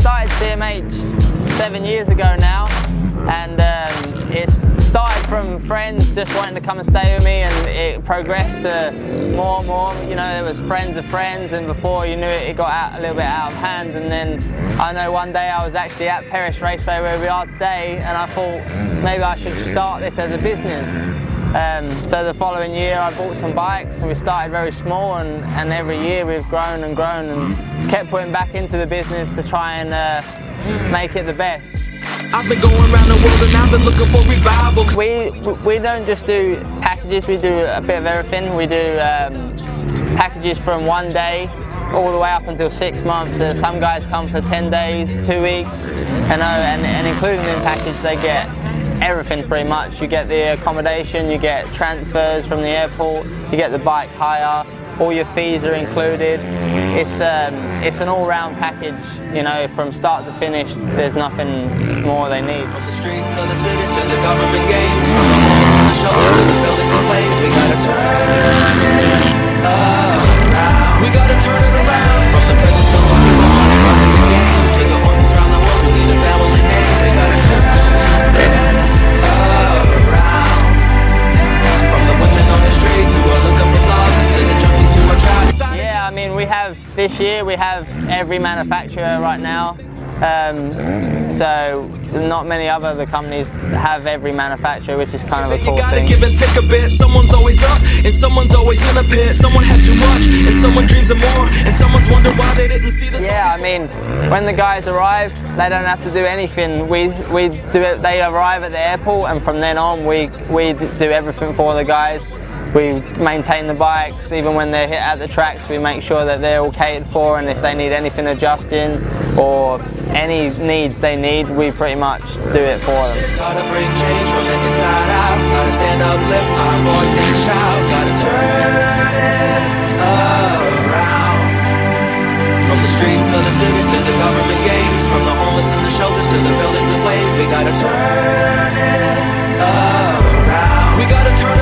started CMH 7 years ago now, and it started from friends just wanting to come and stay with me, and it progressed to more and more. You know, there was friends of friends, and before you knew it, it got a little bit out of hand. And then I know one day I was actually at Perris Raceway where we are today, and I thought maybe I should start this as a business. So the following year I bought some bikes, and we started very small, and every year we've grown and grown and kept putting back into the business to try and make it the best. I've been going around the world and I've been looking for revival. We don't just do packages, we do a bit of everything. We do packages from 1 day all the way up until 6 months. Some guys come for 10 days, 2 weeks, and including in the package they get everything pretty much. You get the accommodation, you get transfers from the airport, you get the bike hire, all your fees are included. It's an all-round package, you know, from start to finish. There's nothing more they need. From the streets of the cities to the government games, from the homeless and the shelters to the buildings in flames, we gotta turn it around. We gotta turn it around. From the prisons to the running the game, to the orphans around the world who need a family name, we gotta turn it around. From the women on the street to a looking for love, to the junkies who are trapped. Yeah, I mean, this year we have every manufacturer right now. So not many other companies have every manufacturer, which is kind of a cool thing. You gotta give and take a bit. Someone's always up and someone's always in a pit. Someone has too much and someone dreams of more, and someone's wondering why they didn't see this. Yeah, I mean, when the guys arrive, they don't have to do anything. We do it. They arrive at the airport, and from then on, we do everything for the guys. We maintain the bikes, even when they're hit at the tracks, we make sure that they're all catered for, and if they need anything adjusting or any needs they need, we pretty much do it for them. Gotta bring change from the inside out, gotta stand up, lift our voice and shout, gotta turn it around. From the streets of the cities to the government games, from the homeless and the shelters to the buildings in flames, we gotta turn it around. We gotta turn